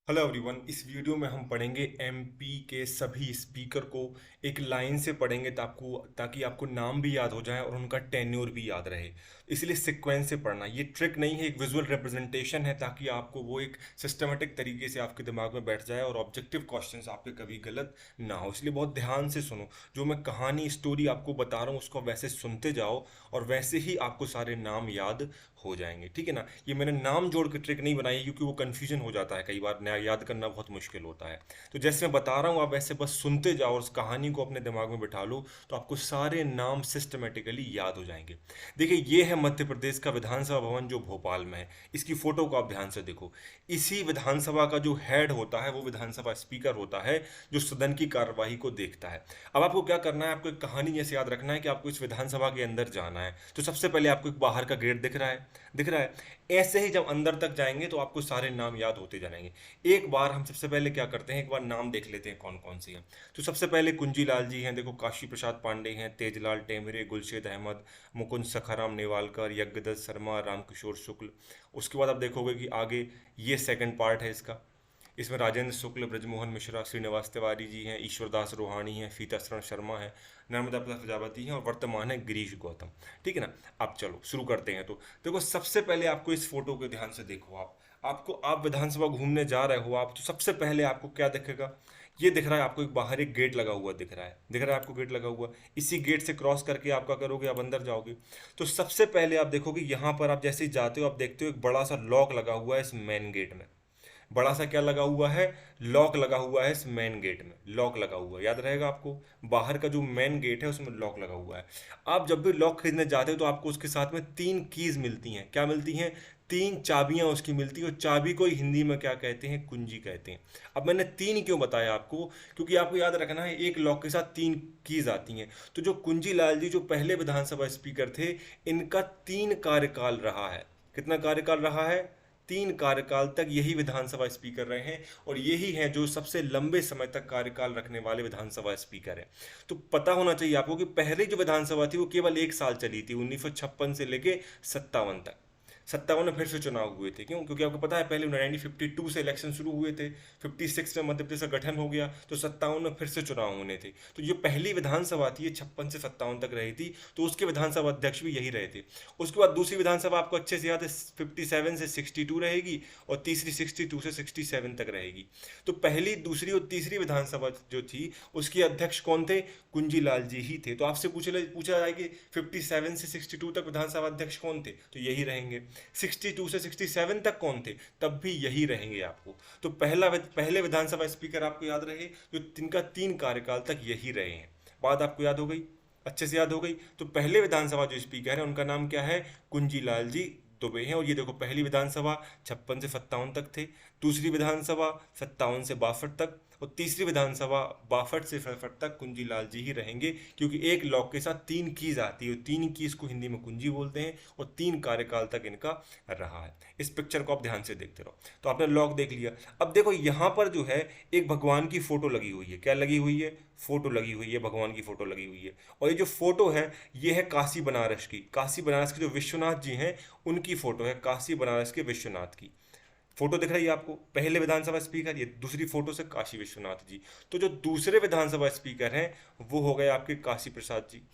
Hello everyone. इस video में हम पढ़ेंगे एमपी के सभी स्पीकर को एक लाइन से पढ़ेंगे ताकि आपको नाम भी याद हो जाए और उनका टेन्योर भी याद रहे। इसलिए सीक्वेंस से पढ़ना ये ट्रिक नहीं है, एक विजुअल रिप्रेजेंटेशन है ताकि आपको वो एक सिस्टमेटिक तरीके से आपके दिमाग में बैठ जाए और ऑब्जेक्टिव क्वेश्चंस आपके कभी गलत ना हो। इसलिए बहुत ध्यान से सुनो, जो मैं कहानी स्टोरी आपको बता रहा हूँ उसको वैसे सुनते जाओ और वैसे ही आपको सारे नाम याद हो जाएंगे। ठीक है ना? ये मैंने नाम जोड़ के ट्रिक नहीं बनाई क्योंकि वो कन्फ्यूजन हो जाता है, कई बार नया याद करना बहुत मुश्किल होता है। तो जैसे मैं बता रहा हूँ आप वैसे बस सुनते जाओ और उस कहानी को अपने दिमाग में बिठा लो, तो आपको सारे नाम सिस्टमेटिकली याद हो जाएंगे। देखिए, ये है मध्य प्रदेश का विधानसभा भवन जो भोपाल में है। इसकी फोटो को आप ध्यान से देखो। इसी विधानसभा का जो हेड होता है वो विधानसभा स्पीकर होता है, जो सदन की कार्यवाही को देखता है। अब आपको क्या करना है, आपको एक कहानी जैसे याद रखना है कि आपको इस विधानसभा के अंदर जाना है। तो सबसे पहले आपको एक बाहर का गेट दिख रहा है। ऐसे ही जब अंदर तक जाएंगे तो आपको सारे नाम याद होते जाएंगे। एक बार हम सबसे पहले क्या करते हैं, एक बार नाम देख लेते हैं कौन कौन से हैं। तो सबसे पहले कुंजी लाल जी हैं, देखो काशी प्रसाद पांडे हैं, तेजलाल टेमरे, गुलशेद अहमद, मुकुंद सखाराम नेवालकर, यज्ञदत्त शर्मा, रामकिशोर शुक्ल। उसके बाद आप देखोगे कि आगे ये सेकंड पार्ट है इसका। इसमें राजेंद्र शुक्ल, ब्रजमोहन मिश्रा, श्रीनिवास तिवारी जी हैं, ईश्वरदास रोहाणी हैं, फीताशरण शर्मा है, नर्मदा प्रसाद प्रजापति हैं और वर्तमान है गिरीश गौतम। ठीक है ना? अब चलो शुरू करते हैं। तो देखो, सबसे पहले आपको इस फोटो को ध्यान से देखो। आप विधानसभा घूमने जा रहे हो आप, तो सबसे पहले आपको क्या दिखेगा? ये दिख रहा है आपको, एक बाहर एक गेट लगा हुआ दिख रहा है आपको गेट लगा हुआ। इसी गेट से क्रॉस करके आप क्या करोगे, आप अंदर जाओगे। तो सबसे पहले आप देखोगे यहाँ पर आप जैसे ही जाते हो आप देखते हो एक बड़ा सा लॉक लगा हुआ है इस मेन गेट में। बड़ा सा क्या लगा हुआ है? लॉक लगा हुआ है इस मेन गेट में। लॉक लगा हुआ है, याद रहेगा आपको। बाहर का जो मेन गेट है उसमें लॉक लगा हुआ है। आप जब भी लॉक खरीदने जाते हो तो आपको उसके साथ में 3 कीज मिलती हैं। क्या मिलती हैं? 3 चाबियां उसकी मिलती हैं और चाबी को हिंदी में क्या कहते हैं? कुंजी कहते हैं। अब मैंने 3 क्यों बताया आपको? क्योंकि आपको याद रखना है एक लॉक के साथ 3 कीज आती हैं। तो जो कुंजी लाल जी जो पहले विधानसभा स्पीकर थे, इनका 3 कार्यकाल रहा है। कितना कार्यकाल रहा है? 3 कार्यकाल तक यही विधानसभा स्पीकर रहे हैं और यही हैं जो सबसे लंबे समय तक कार्यकाल रखने वाले विधानसभा स्पीकर हैं। तो पता होना चाहिए आपको कि पहले जो विधानसभा थी वो केवल 1 साल चली थी, 1956 से लेके 57 तक। 57 में फिर से चुनाव हुए थे। क्यों? क्योंकि आपको पता है पहले 1952 से इलेक्शन शुरू हुए थे, 56 में मध्य प्रदेश का गठन हो गया, तो 57 में फिर से चुनाव होने थे। तो जो पहली विधानसभा थी ये 56 से 57 तक रही थी, तो उसके विधानसभा अध्यक्ष भी यही रहे थे। उसके बाद दूसरी विधानसभा आपको अच्छे से याद है, 57 से 62 रहेगी और तीसरी 62 से 67 तक रहेगी। तो पहली, दूसरी और तीसरी विधानसभा जो थी उसके अध्यक्ष कौन थे? कुंजी लाल जी ही थे। तो आपसे पूछा जाए कि 57 से 62 तक विधानसभा अध्यक्ष कौन थे, तो यही रहेंगे। 62 से 67 तक कौन थे, तब भी यही रहेंगे आपको। तो पहले विधानसभा स्पीकर आपको याद रहे जो जिनका 3 कार्यकाल तक यही रहे हैं। बात आपको याद हो गई, अच्छे से याद हो गई। तो पहले विधानसभा जो स्पीकर है उनका नाम क्या है? कुंजी लाल जी दुबे हैं। और ये देखो, पहली विधानसभा 56 से 57 तक थे, दूसरी विधानसभा 57 से 62 तक और तीसरी विधानसभा 62 से 63 तक कुंजी लाल जी ही रहेंगे, क्योंकि एक लॉक के साथ 3 कीज आती है। 3 कीज को हिंदी में कुंजी बोलते हैं और 3 कार्यकाल तक इनका रहा है। इस पिक्चर को आप ध्यान से देखते रहो। तो आपने लॉक देख लिया। अब देखो यहाँ पर जो है एक भगवान की फोटो लगी हुई है। क्या लगी हुई है? फोटो लगी हुई है, भगवान की फोटो लगी हुई है। और ये जो फोटो है ये है काशी बनारस की। काशी बनारस के जो विश्वनाथ जी हैं उनकी फोटो है, काशी बनारस के विश्वनाथ की। फोटो दिख रही है आपको, पहले विधानसभा स्पीकर। ये दूसरी फोटो से काशी विश्वनाथ जी। तो जो दूसरे विधानसभा स्पीकर हैं वो हो गए आपके काशी प्रसाद जी।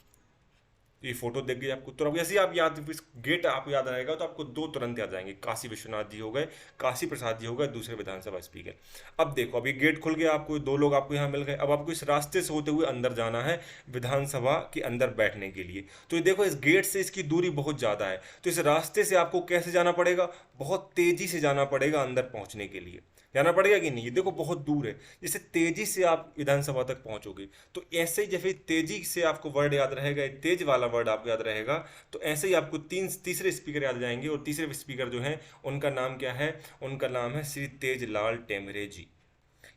ये फोटो देख गई आपको, तो अब जैसे ही आप याद, इस गेट आपको याद रहेगा तो आपको 2 तुरंत याद आएंगे। काशी विश्वनाथ जी हो गए, काशी प्रसाद जी हो गए दूसरे विधानसभा स्पीकर। अब देखो, अभी गेट खुल गया, आपको 2 लोग आपको यहाँ मिल गए। अब आपको इस रास्ते से होते हुए अंदर जाना है विधानसभा के अंदर बैठने के लिए। तो ये देखो, इस गेट से इसकी दूरी बहुत ज़्यादा है, तो इस रास्ते से आपको कैसे जाना पड़ेगा? बहुत तेजी से जाना पड़ेगा अंदर पहुँचने के लिए। जाना पड़ेगा कि नहीं? ये देखो बहुत दूर है। जैसे तेजी से आप विधानसभा तक पहुंचोगे तो ऐसे ही जैसे तेजी से आपको वर्ड याद रहेगा, तेज वाला वर्ड आपको याद रहेगा, तो ऐसे ही आपको तीसरे स्पीकर याद जाएंगे। और तीसरे स्पीकर जो हैं उनका नाम क्या है? उनका नाम है श्री तेजलाल टेमरे जी।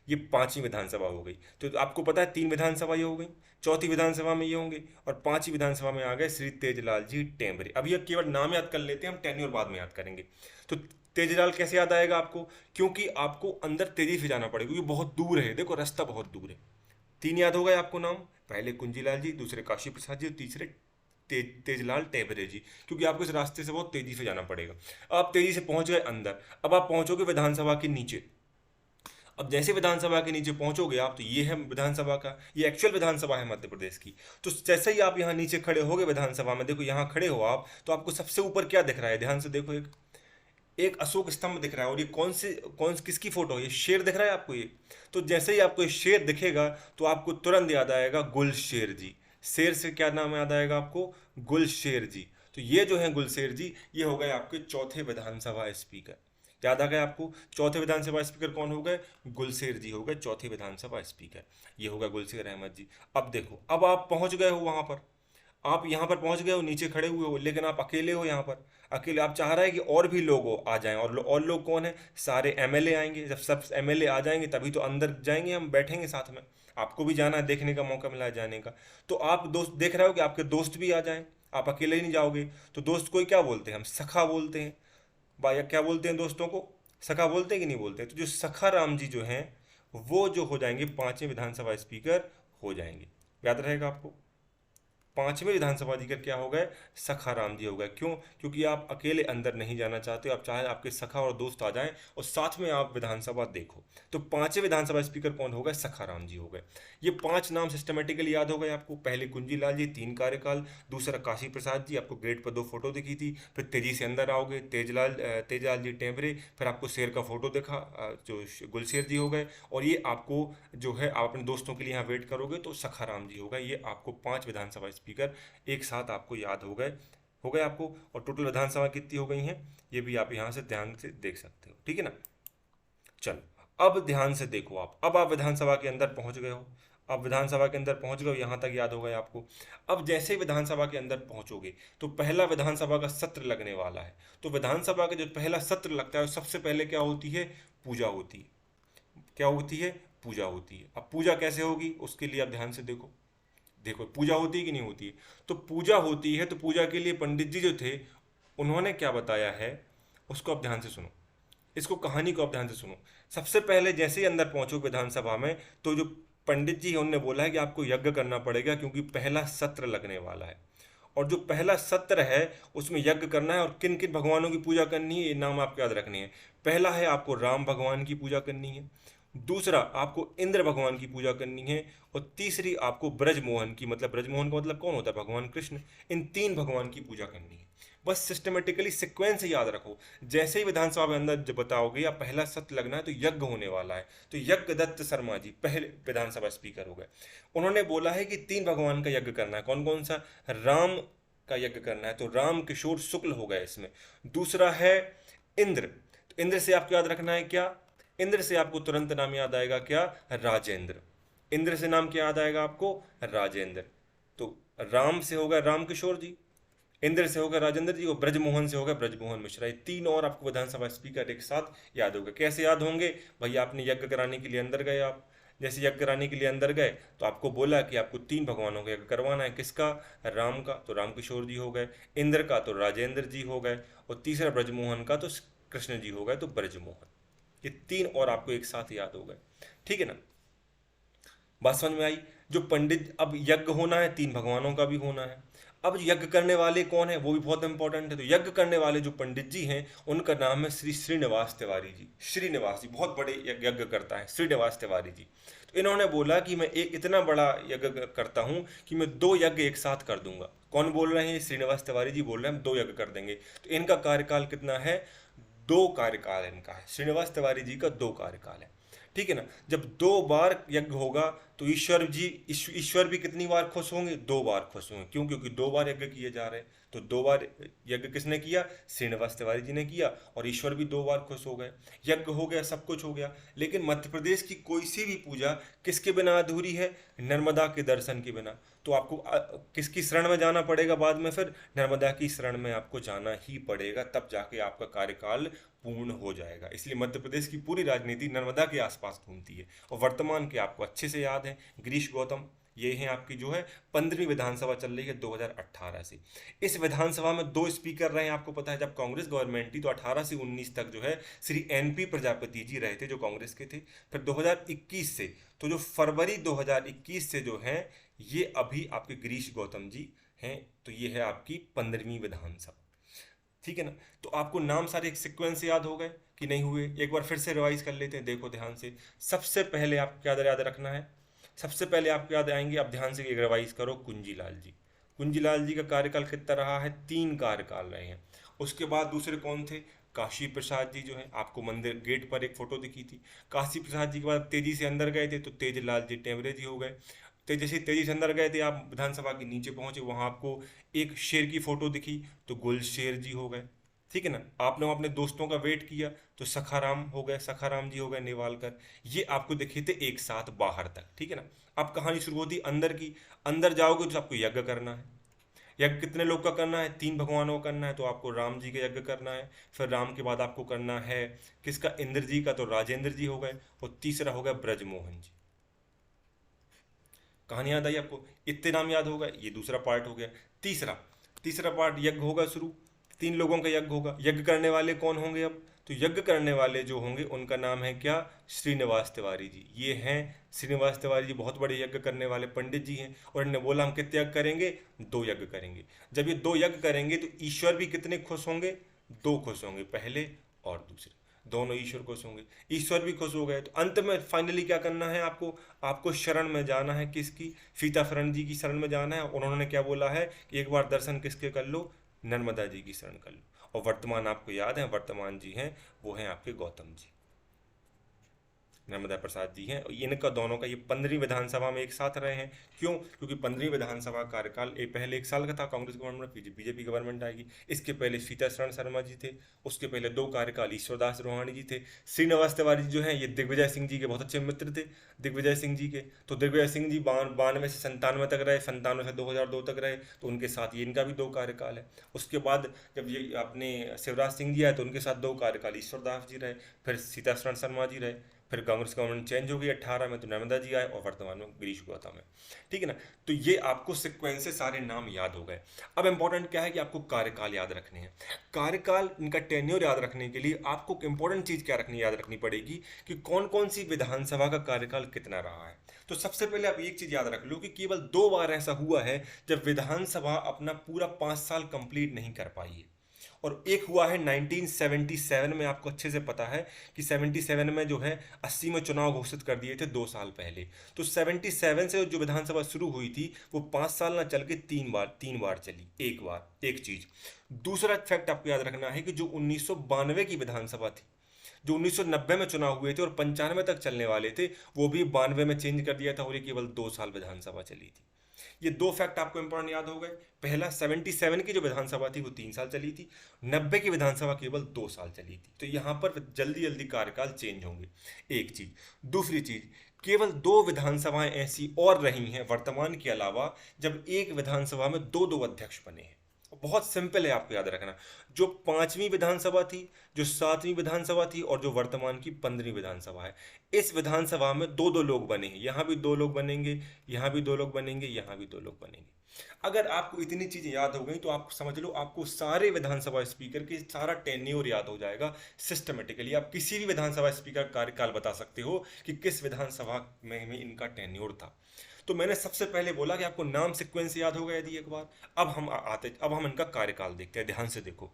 ये 5वीं विधानसभा हो गई। तो आपको पता है 3 विधानसभा ये हो गई, चौथी विधानसभा में ये होंगे और 5वीं विधानसभा में आ गए श्री तेजलाल जी टेमरे। अब ये केवल नाम याद कर लेते हैं, हम टेन्योर बाद में याद करेंगे। तो तेजलाल कैसे याद आएगा आपको? क्योंकि आपको अंदर तेजी से जाना पड़ेगा, क्योंकि बहुत दूर है। देखो रास्ता बहुत दूर है। 3 याद हो गए आपको नाम, पहले कुंजीलाल जी, दूसरे काशी प्रसाद जी और तीसरे तेजलाल टेबरे जी। क्योंकि आपको इस रास्ते से बहुत तेजी से जाना पड़ेगा। आप तेजी से पहुंच गए अंदर। अब आप पहुंचोगे विधानसभा के नीचे। अब जैसे विधानसभा के नीचे पहुंचोगे आप, तो ये है विधानसभा का, ये एक्चुअल विधानसभा है मध्य प्रदेश की। तो जैसे ही आप यहाँ नीचे खड़े होगे विधानसभा में, देखो यहाँ खड़े हो आप, तो आपको सबसे ऊपर क्या दिख रहा है, ध्यान से देखो, एक एक अशोक स्तंभ दिख रहा है। और ये किसकी फोटो है, ये शेर दिख रहा है आपको ये। तो जैसे ही आपको ये शेर दिखेगा तो आपको तुरंत याद आएगा गुलशेर जी। शेर से क्या नाम याद आएगा आपको, गुलशेर जी। तो ये जो है गुलशेर जी, ये हो गए आपके चौथे विधानसभा स्पीकर। याद आ गया आपको, चौथे विधानसभा स्पीकर कौन हो गए, गुलशेर जी हो गए चौथे विधानसभा स्पीकर। ये होगा गुलशेर अहमद जी। अब देखो, अब आप पहुंच गए हो वहां पर, आप यहाँ पर पहुंच गए हो, नीचे खड़े हुए हो, लेकिन आप अकेले हो यहाँ पर, अकेले। आप चाह रहे हैं कि और भी लोग आ जाएं, और लोग कौन है, सारे एमएलए आएंगे। जब सब एमएलए आ जाएंगे तभी तो अंदर जाएंगे, हम बैठेंगे साथ में। आपको भी जाना है, देखने का मौका मिला है जाने का। तो आप दोस्त देख रहे हो कि आपके दोस्त भी आ जाएं, आप अकेले ही नहीं जाओगे। तो दोस्त को क्या बोलते हैं हम, सखा बोलते हैं। या क्या बोलते हैं दोस्तों को, सखा बोलते हैं कि नहीं बोलते हैं। तो जो सखा राम जी जो हैं, वो जो हो जाएंगे पांचवें विधानसभा स्पीकर हो जाएंगे। याद रहेगा आपको, पांचवें विधानसभा अधिकारी क्या हो गए, सखा राम जी हो गए। क्यों, क्योंकि आप अकेले अंदर नहीं जाना चाहते, आप चाहे आपके सखा और दोस्त आ जाएं और साथ में आप विधानसभा देखो। तो पांचवें विधानसभा स्पीकर कौन हो गए, सखा राम जी हो गए। ये पांच नाम सिस्टमेटिकली याद हो गए आपको। पहले कुंजी लाल जी 3 कार्यकाल, दूसरा काशी प्रसाद जी, आपको गेट पर 2 फोटो दिखी थी। फिर तेजी से अंदर आओगे, तेजलाल जी टेमरे, फिर आपको शेर का फोटो दिखा, जो गुलशेर जी हो गए। और ये आपको जो है, आप अपने दोस्तों के लिए यहाँ वेट करोगे तो सखा राम जी होगा। ये आपको 5 विधानसभा स्पीकर एक साथ आपको याद हो गए आपको। और टोटल विधानसभा कितनी हो गई हैं, ये भी आप यहाँ से ध्यान से देख सकते हो, ठीक है ना। चलो अब ध्यान से देखो आप, अब आप विधानसभा के अंदर पहुंच गए हो। अब विधानसभा के अंदर पहुंच गए हो, यहाँ तक याद हो गया आपको। अब जैसे ही विधानसभा के अंदर पहुंचोगे तो पहला विधानसभा का सत्र लगने वाला है। तो विधानसभा का जो पहला सत्र लगता है, सबसे पहले क्या होती है, पूजा होती है। क्या होती है, पूजा होती है। अब पूजा कैसे होगी, उसके लिए आप ध्यान से देखो। देखो पूजा होती है कि नहीं होती है। तो पूजा होती है, तो पूजा के लिए पंडित जी जो थे, उन्होंने क्या बताया है, उसको आप ध्यान से सुनो, इसको कहानी को आप ध्यान से सुनो। सबसे पहले जैसे ही अंदर पहुंचो विधानसभा में, तो जो पंडित जी हैं उन्होंने बोला है कि आपको यज्ञ करना पड़ेगा, क्योंकि पहला सत्र लगने वाला है। और जो पहला सत्र है उसमें यज्ञ करना है। और किन किन भगवानों की पूजा करनी है, ये नाम आपको याद रखने हैं। पहला है, आपको राम भगवान की पूजा करनी है। दूसरा, आपको इंद्र भगवान की पूजा करनी है। और तीसरी, आपको ब्रजमोहन की, मतलब ब्रजमोहन का मतलब कौन होता है, भगवान कृष्ण। इन 3 भगवान की पूजा करनी है। बस सिस्टमेटिकली सिक्वेंस याद रखो। जैसे ही विधानसभा में अंदर जब बताओगे या पहला सत्र लगना है, तो यज्ञ होने वाला है। तो यज्ञ दत्त शर्मा जी पहले विधानसभा स्पीकर हो गए। उन्होंने बोला है कि 3 भगवान का यज्ञ करना है। कौन कौन सा, राम का यज्ञ करना है, तो राम किशोर शुक्ल हो गए इसमें। दूसरा है इंद्र, तो इंद्र से आपको याद रखना है क्या, इंद्र से आपको तुरंत नाम याद आएगा क्या, राजेंद्र। इंद्र से नाम क्या याद आएगा आपको, राजेंद्र। तो राम से होगा राम किशोर जी, इंद्र से होगा राजेंद्र जी, और ब्रजमोहन से होगा ब्रजमोहन मिश्रा। ये 3 और आपको विधानसभा स्पीकर एक साथ याद होगा। कैसे याद होंगे भैया, आपने यज्ञ कराने के लिए अंदर गए आप, जैसे यज्ञ कराने के लिए अंदर गए तो आपको बोला कि आपको 3 भगवानों का यज्ञ करवाना है। किसका, राम का, तो राम किशोर जी हो गए। इंद्र का तो राजेंद्र जी हो गए। और तीसरा ब्रजमोहन का तो कृष्ण जी हो गए, तो ब्रजमोहन। ये 3 और आपको एक साथ याद हो गए, ठीक है ना। बात समझ में आई। जो पंडित, अब यज्ञ होना है, 3 भगवानों का भी होना है। अब यज्ञ करने वाले कौन है, वो भी बहुत इंपॉर्टेंट है। तो यज्ञ करने वाले जो पंडित जी हैं, उनका नाम है श्री श्रीनिवास तिवारी जी। श्रीनिवास जी बहुत बड़े यज्ञ करता है, श्रीनिवास तिवारी जी। तो इन्होंने बोला कि मैं एक इतना बड़ा यज्ञ करता हूं कि मैं 2 यज्ञ एक साथ कर दूंगा। कौन बोल रहे हैं, श्रीनिवास तिवारी जी बोल रहे हैं, हम 2 यज्ञ कर देंगे। तो इनका कार्यकाल कितना है, 2 कार्यकाल इनका है। श्रीनिवास तिवारी जी का 2 कार्यकाल है, ठीक है ना। जब 2 बार यज्ञ होगा तो ईश्वर भी कितनी बार खुश होंगे, 2 बार खुश होंगे। क्यों, क्योंकि 2 बार यज्ञ किए जा रहे हैं। तो 2 बार यज्ञ किसने किया, श्रीनिवास तिवारी जी ने किया, और ईश्वर भी 2 बार खुश हो गए। यज्ञ हो गया, सब कुछ हो गया। लेकिन मध्य प्रदेश की कोई सी भी पूजा किसके बिना अधूरी है, नर्मदा के दर्शन के बिना। तो आपको किसकी शरण में जाना पड़ेगा बाद में, फिर नर्मदा की शरण में आपको जाना ही पड़ेगा, तब जाके आपका कार्यकाल पूर्ण हो जाएगा। इसलिए मध्य प्रदेश की पूरी राजनीति नर्मदा के आसपास घूमती है। और वर्तमान के आपको अच्छे से याद है, गिरीश गौतम, ये है आपकी जो है 15वीं विधानसभा चल रही है 2018 से। इस विधानसभा में 2 स्पीकर रहे हैं, आपको पता है। जब कांग्रेस गवर्नमेंट थी तो 18 से 19 तक जो है श्री एनपी प्रजापति जी रहे थे, जो कांग्रेस के थे। फिर 2021 से, तो जो फरवरी 2021 से जो है, ये अभी आपके गिरीश गौतम जी हैं। तो ये है आपकी 15वीं विधानसभा, ठीक है ना। तो आपको नाम सारे एक सीक्वेंस से याद हो गए कि नहीं हुए? एक बार फिर से रिवाइज कर लेते हैं, देखो ध्यान से। सबसे पहले आपको क्या याद रखना है? सबसे पहले आपको याद आएंगे, आप ध्यान से एक रिवाइज करो, कुंजीलाल जी। कुंजीलाल जी का कार्यकाल कितना रहा है? 3 कार्यकाल रहे हैं। उसके बाद दूसरे कौन थे? काशी प्रसाद जी, जो है आपको मंदिर गेट पर एक फोटो दिखी थी। काशी प्रसाद जी के बाद तेजी से अंदर गए थे तो तेजलाल जी टेमरे जी हो गए। तो जैसे तेजी से अंदर गए थे, आप विधानसभा के नीचे पहुंचे, वहां आपको एक शेर की फोटो दिखी तो गुलशेर जी हो गए। ठीक है ना। आपने अपने दोस्तों का वेट किया तो सखाराम हो गए, सखाराम जी हो गए नेवालकर। ये आपको दिखे थे एक साथ बाहर तक। ठीक है ना। अब कहानी शुरू होती अंदर की। अंदर जाओगे तो आपको यज्ञ करना है। यज्ञ कितने लोग का करना है? 3 भगवानों का करना है, तो आपको राम जी का यज्ञ करना है। फिर राम के बाद आपको करना है किसका? इंद्र जी का, तो राजेंद्र जी हो गए। और तीसरा हो गया ब्रजमोहन जी। कहानी याद आई आपको? इतने नाम याद हो गए, ये दूसरा पार्ट हो गया। तीसरा तीसरा पार्ट यज्ञ होगा शुरू। 3 लोगों का यज्ञ होगा। यज्ञ करने वाले कौन होंगे अब? तो यज्ञ करने वाले जो होंगे उनका नाम है क्या? श्रीनिवास तिवारी जी। ये हैं श्रीनिवास तिवारी जी, बहुत बड़े यज्ञ करने वाले पंडित जी हैं। और इन्होंने बोला हम कितने यज्ञ करेंगे? 2 यज्ञ करेंगे। जब ये 2 यज्ञ करेंगे तो ईश्वर भी कितने खुश होंगे? 2 खुश होंगे, पहले और दूसरे। दोनों ईश्वर खुश होंगे, ईश्वर भी खुश हो गए। तो अंत में फाइनली क्या करना है आपको? आपको शरण में जाना है। किसकी? सीताफरण जी की शरण में जाना है। उन्होंने क्या बोला है कि एक बार दर्शन किसके कर लो? नर्मदा जी की शरण कर लो। और वर्तमान आपको याद है, वर्तमान जी हैं वो हैं आपके गौतम जी, नर्मदा प्रसाद जी हैं। इनका दोनों का ये 15वीं विधानसभा में एक साथ रहे हैं। क्यों? क्योंकि 15वीं विधानसभा कार्यकाल पहले 1 साल का था, कांग्रेस गवर्नमेंट, बीजेपी गवर्नमेंट आएगी। इसके पहले सीताशरण शर्मा जी थे। उसके पहले 2 कार्यकाल ईश्वरदास रोहाणी जी थे। श्रीनिवास तिवारी जी जो हैं ये दिग्विजय सिंह जी के बहुत अच्छे मित्र थे, दिग्विजय सिंह जी के। तो दिग्विजय सिंह जी 92 से 97 तक रहे, 97 से 2002 तक रहे, तो उनके साथ ये इनका भी 2 कार्यकाल है। उसके बाद जब ये अपने शिवराज सिंह जी आए तो उनके साथ 2 कार्यकाल ईश्वरदास जी रहे, फिर सीताशरण शर्मा जी रहे। फिर कांग्रेस गवर्नमेंट चेंज हो गई 18 में, तो नर्मदा जी आए, और वर्तमान में गिरीश गौतम है। ठीक है ना। तो ये आपको सिक्वेंस से सारे नाम याद हो गए। अब इंपॉर्टेंट क्या है कि आपको कार्यकाल याद रखने हैं। कार्यकाल, इनका टेन्योर याद रखने के लिए आपको इंपॉर्टेंट चीज क्या याद रखनी पड़ेगी कि कौन कौन सी विधानसभा का कार्यकाल कितना रहा है। तो सबसे पहले आप एक चीज याद रख लो कि केवल 2 बार ऐसा हुआ है जब विधानसभा अपना पूरा 5 साल कंप्लीट नहीं कर पाई है। और एक हुआ है 1977 में, आपको अच्छे से पता है कि 77 में जो है 80 में चुनाव घोषित कर दिए थे 2 साल पहले। तो 77 से जो विधानसभा शुरू हुई थी वो 5 साल ना चल के 3 बार चली। एक बार एक चीज। दूसरा फैक्ट आपको याद रखना है कि जो 1992 की विधानसभा थी, जो 1990 में चुनाव हुए थे और 95 तक चलने वाले थे, वो भी 92 में चेंज कर दिया था और ये केवल 2 साल विधानसभा चली थी। ये 2 फैक्ट आपको इंपॉर्टेंट याद हो गए। पहला, 77 की जो विधानसभा थी वो 3 साल चली थी, 90 की विधानसभा केवल 2 साल चली थी। तो यहां पर जल्दी जल्दी कार्यकाल चेंज होंगे, एक चीज। दूसरी चीज, केवल 2 विधानसभाएं ऐसी और रही हैं वर्तमान के अलावा जब एक विधानसभा में 2-2 अध्यक्ष बने हैं। बहुत सिंपल है, आपको याद रखना। जो 5वीं विधानसभा थी, जो 7वीं विधानसभा थी, और जो वर्तमान की 15वीं विधानसभा है, इस विधानसभा में 2-2 लोग बने हैं। यहां भी 2 लोग बनेंगे, यहां भी 2 लोग बनेंगे, यहां भी 2 लोग बनेंगे। अगर आपको इतनी चीजें याद हो गई तो आप समझ लो आपको सारे विधानसभा स्पीकर के सारा टेन्योर याद हो जाएगा सिस्टमेटिकली। आप किसी भी विधानसभा स्पीकर का कार्यकाल बता सकते हो कि किस विधानसभा में इनका टेन्योर था। तो मैंने सबसे पहले बोला कि आपको नाम सीक्वेंस याद हो गया यदि एक बार। अब हम इनका कार्यकाल देखते हैं, ध्यान से देखो।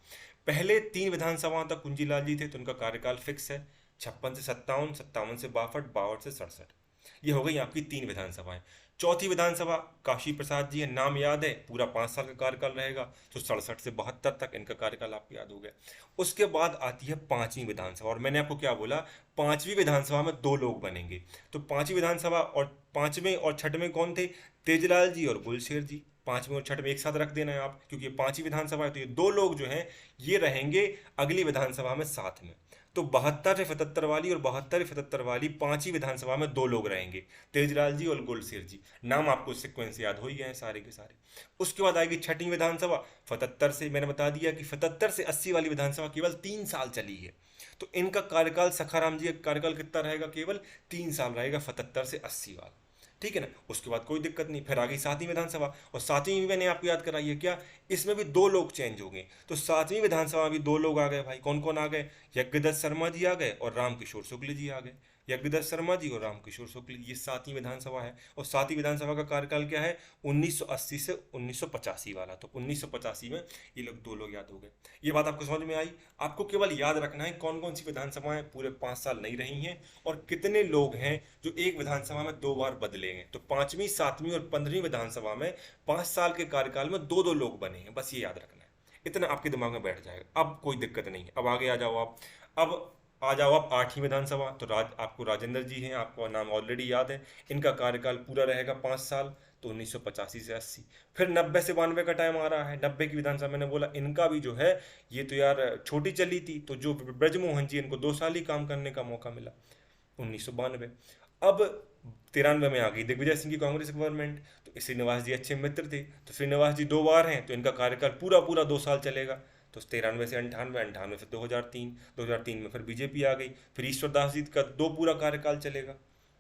पहले 3 विधानसभाओं तक कुंजीलाल जी थे तो उनका कार्यकाल फिक्स है, 56 से 57, 57 से 62, 62 से 67। ये हो गई आपकी 3 विधानसभाएं। चौथी विधानसभा काशी प्रसाद जी है, नाम याद है, पूरा 5 साल का कार्यकाल रहेगा, तो 67 से 72 तक इनका कार्यकाल आपको याद हो गया। उसके बाद आती है 5वीं विधानसभा, और मैंने आपको क्या बोला, 5वीं विधानसभा में 2 लोग बनेंगे। तो 5वीं विधानसभा और 5वें और 6वें कौन थे? तेजलाल जी और गुलशेर जी। 5वें और 6वें एक साथ रख देना है आप, क्योंकि 5वीं विधानसभा है, तो ये 2 लोग जो हैं ये रहेंगे अगली विधानसभा में साथ में। तो 72 से 77 वाली और 72 77 वाली 5वीं विधानसभा में 2 लोग रहेंगे, तेजलाल जी और गुलशेर जी। नाम आपको सीक्वेंस याद हो ही गए हैं सारे के सारे। उसके बाद आएगी 6वीं विधानसभा। 77 से, मैंने बता दिया कि 77 से 80 वाली विधानसभा केवल 3 साल चली है, तो इनका कार्यकाल, सखाराम जी का कार्यकाल कितना रहेगा? केवल 3 साल रहेगा, 77 से 80 वाला। ठीक है ना। उसके बाद कोई दिक्कत नहीं, फिर आ गई सातवीं विधानसभा, और सातवीं में मैंने आपको याद कराई है क्या, इसमें भी दो लोग चेंज हो गए। तो सातवीं विधानसभा में भी दो लोग आ गए भाई, कौन कौन आ गए, यज्ञदत्त शर्मा जी आ गए और रामकिशोर शुक्ल जी आ गए। यज्ञदत्त शर्मा जी और रामकिशोर शुक्ल, ये सातवीं विधानसभा है। और सातवीं विधानसभा का कार्यकाल क्या है, 1980 से 1985 वाला। तो 1985 में ये लोग दो लोग याद हो गए। ये बात आपको समझ में आई। आपको केवल याद रखना है कौन कौन सी विधानसभाएं पूरे 5 साल नहीं रही हैं और कितने लोग हैं जो एक विधानसभा में दो बार बदले हैं। तो पांचवी, सातवीं और 15वीं विधानसभा में 5 साल के कार्यकाल में दो दो लोग बने हैं, बस ये याद रखना है। इतना आपके दिमाग में बैठ जाएगा, अब कोई दिक्कत नहीं है। अब आगे आ जाओ आप। अब आ जाओ आप 8वीं विधानसभा। तो आपको राजेंद्र जी हैं, आपको नाम ऑलरेडी याद है। इनका कार्यकाल पूरा रहेगा 5 साल, तो 1985 से 80। फिर 90 से 92 का टाइम आ रहा है। 90 की विधानसभा मैंने बोला इनका भी जो है, ये तो यार छोटी चली थी, तो जो ब्रजमोहन जी, इनको 2 साल ही काम करने का मौका मिला, 1992। अब 93 में आ गई दिग्विजय सिंह की कांग्रेस गवर्नमेंट। तो श्रीनिवास जी अच्छे मित्र थे, तो श्रीनिवास जी 2 बार हैं, तो इनका कार्यकाल पूरा पूरा 2 साल चलेगा। तो 93 से 98, 98 से 2003, 2003 में फिर बीजेपी आ गई। फिर ईश्वर दास जी का दो पूरा कार्यकाल चलेगा,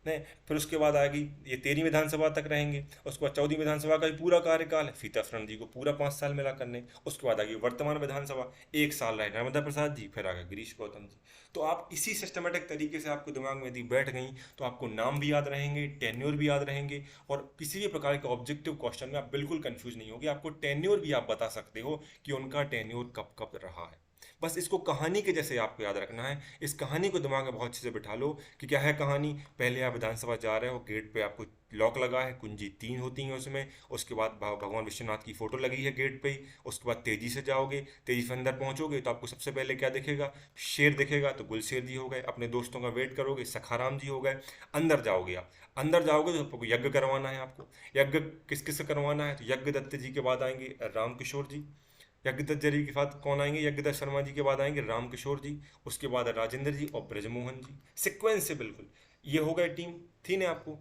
नहीं। फिर उसके बाद आ गई ये 13वीं विधानसभा तक रहेंगे। उसके बाद 14वीं विधानसभा का भी पूरा कार्यकाल है, सीतासरण जी को पूरा 5 साल मिला करने। उसके बाद आ गई वर्तमान विधानसभा, 1 साल रहे नर्मदा प्रसाद जी, फिर आ गए गिरीश गौतम जी। तो आप इसी सिस्टमेटिक तरीके से आपके दिमाग में यदि बैठ गई, तो आपको नाम भी याद रहेंगे, टेन्योर भी याद रहेंगे, और किसी भी प्रकार के ऑब्जेक्टिव क्वेश्चन में आप बिल्कुल कंफ्यूज नहीं होगी। आपको टेन्योर भी आप बता सकते हो कि उनका टेन्योर कब कब रहा है। बस इसको कहानी के जैसे आपको याद रखना है। इस कहानी को दिमाग में बहुत अच्छे से बिठा लो कि क्या है कहानी। पहले आप विधानसभा जा रहे हो, गेट पे आपको लॉक लगा है, कुंजी 3 होती हैं उसमें। उसके बाद भगवान विश्वनाथ की फोटो लगी है गेट पे ही। उसके बाद तेजी से जाओगे, तेजी से अंदर पहुंचोगे तो आपको सबसे पहले क्या दिखेगा, शेर दिखेगा। तो गुलशेर जी हो गए, अपने दोस्तों का वेट करोगे, सखाराम जी हो गए। अंदर जाओगे आप, अंदर जाओगे तो आपको यज्ञ करवाना है। आपको यज्ञ किस किस से करवाना है, तो यज्ञ दत्त जी के बाद आएंगे रामकिशोर जी। यज्ञदत्त जी के बाद कौन आएंगे, यज्ञदत्त शर्मा जी के बाद आएंगे रामकिशोर जी। उसके बाद राजेंद्र जी और ब्रजमोहन जी, सिक्वेंस से बिल्कुल। ये हो गए टीम, थी ना आपको।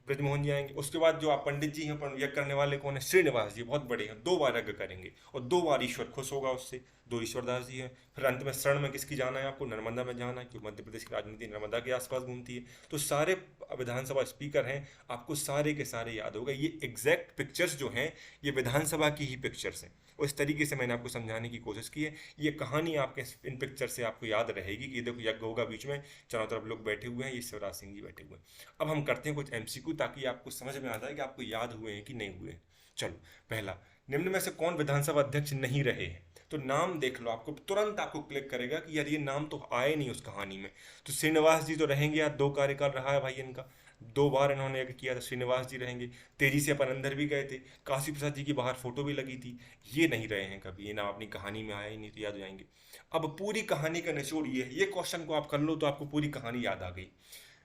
ब्रजमोहन जी आएंगे। उसके बाद जो आप पंडित जी हैं, यज्ञ करने वाले कौन है, श्रीनिवास जी, बहुत बड़े हैं, 2 बार यज्ञ करेंगे और 2 बार ईश्वर खुश होगा उससे। 2 ईश्वरदास जी हैं। फिर अंत में शरण में किसकी जाना है आपको, नर्मदा में जाना है, क्योंकि मध्य प्रदेश की राजनीति नर्मदा के आसपास घूमती है। तो सारे विधानसभा स्पीकर हैं, आपको सारे के सारे याद होगा। ये एग्जैक्ट पिक्चर्स जो हैं, ये विधानसभा की ही पिक्चर्स हैं। उस तरीके से मैंने आपको समझाने की कोशिश की है। ये कहानी आपके इन पिक्चर से आपको याद रहेगी कि देखो यज्ञ होगा, बीच में चारों तरफ लोग बैठे हुए हैं, ये शिवराज सिंह जी बैठे हुए हैं। अब हम करते हैं कुछ एमसीक्यू, ताकि आपको समझ में आ जाए कि आपको याद हुए हैं कि नहीं हुए हैं। चलो, पहला, निम्न में से कौन विधानसभा अध्यक्ष नहीं रहे हैं। तो नाम देख लो, आपको तुरंत आपको क्लिक करेगा कि यार ये नाम तो आए नहीं उस कहानी में। तो श्रीनिवास जी तो रहेंगे यार, 2 कार्यकाल रहा है भाई इनका, 2 बार इन्होंने यज्ञ किया था, श्रीनिवास जी रहेंगे। तेजी से अपन अंदर भी गए थे, काशी प्रसाद जी की बाहर फोटो भी लगी थी। ये नहीं रहे हैं कभी, ये नाम अपनी कहानी में आया ही नहीं, तो याद हो जाएंगे। अब पूरी कहानी का निचोड़ ये है, ये क्वेश्चन को आप कर लो तो आपको पूरी कहानी याद आ गई।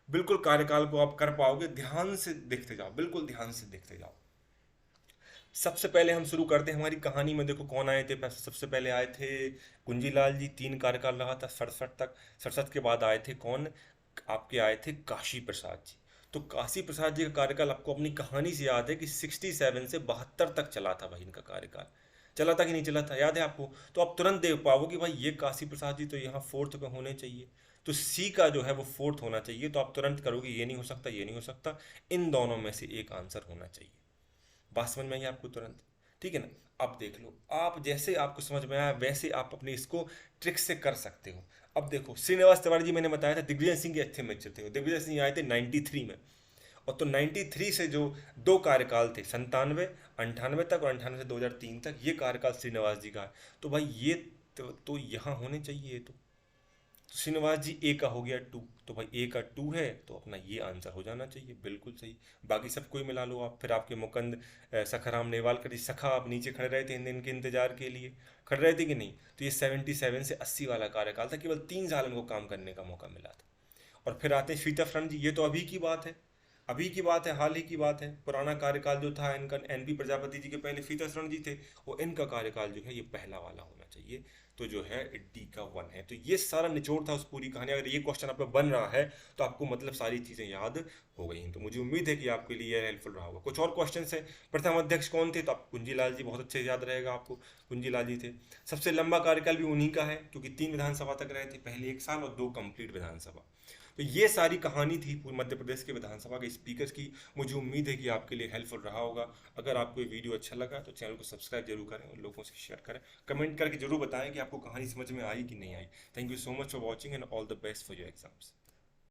बिल्कुल कार्यकाल को आप कर पाओगे। ध्यान से देखते जाओ, बिल्कुल ध्यान से देखते जाओ। सबसे पहले हम शुरू करते हैं हमारी कहानी में। देखो कौन आए थे, सबसे पहले आए थे कुंजीलाल जी, 3 कार्यकाल रहा था 67 तक। 67 के बाद आए थे कौन, आपके आए थे काशी प्रसाद जी। तो काशी प्रसाद जी का कार्यकाल आपको अपनी कहानी से याद है कि 67 से 72 तक चला था भाई इनका कार्यकाल। चला था कि नहीं चला था, याद है आपको। तो आप तुरंत देख पाओगे कि भाई ये काशी प्रसाद जी तो यहाँ 4th पे होने चाहिए। तो सी का जो है वो 4th होना चाहिए। तो आप तुरंत करोगे ये नहीं हो सकता, ये नहीं हो सकता, इन दोनों में से एक आंसर होना चाहिए। बात समझ में आई आपको तुरंत, ठीक है ना। अब देख लो, आप जैसे आपको समझ में आया वैसे आप अपने इसको ट्रिक से कर सकते हो। अब देखो, श्रीनिवास तिवारी जी मैंने बताया था दिग्विजय सिंह के अच्छे मित्र थे। दिग्विजय सिंह आए थे 93 में, और तो 93 से जो 2 कार्यकाल थे, 97, 98 तक, और 98 से 2003 तक, ये कार्यकाल श्रीनिवास जी का है। तो भाई ये तो यहाँ होने चाहिए। तो श्रीनिवास जी ए का हो गया 2। तो भाई ए का 2 है, तो अपना ये आंसर हो जाना चाहिए, बिल्कुल सही। बाकी सब कोई मिला लो आप। फिर आपके मुकंद सखाराम नेवालकर जी, सखा, आप नीचे खड़े रहे थे इनके इंतजार के लिए, खड़े रहे थे कि नहीं। तो ये 77 से 80 वाला कार्यकाल था, केवल 3 साल इनको काम करने का मौका मिला था। और फिर आते हैं सीताफरण जी, ये तो अभी की बात है, अभी की बात है, हाल ही की बात है। पुराना कार्यकाल जो था इनका, एनपी प्रजापति जी के पहले सीताफरण जी थे, वो इनका कार्यकाल जो है ये पहला वाला होना चाहिए। तो जो है डी का 1 है। तो ये सारा निचोड़ था उस पूरी कहानी। अगर ये क्वेश्चन आप पे बन रहा है तो आपको मतलब सारी चीज़ें याद हो गई हैं। तो मुझे उम्मीद है कि आपके लिए हेल्पफुल रहा होगा। कुछ और क्वेश्चन है, प्रथम अध्यक्ष कौन थे? तो आप कुंजीलाल जी, बहुत अच्छे से याद रहेगा आपको, कुंजीलाल जी थे। सबसे लंबा कार्यकाल भी उन्हीं का है, क्योंकि 3 विधानसभा तक रहे थे, पहले 1 साल और 2 कंप्लीट विधानसभा। तो ये सारी कहानी थी पूरे मध्य प्रदेश के विधानसभा के स्पीकर की। मुझे उम्मीद है कि आपके लिए हेल्पफुल रहा होगा। अगर आपको ये वीडियो अच्छा लगा तो चैनल को सब्सक्राइब जरूर करें और लोगों से शेयर करें। कमेंट करके जरूर बताएं कि आपको कहानी समझ में आई कि नहीं आई। Thank you so much for watching and all the best for your exams.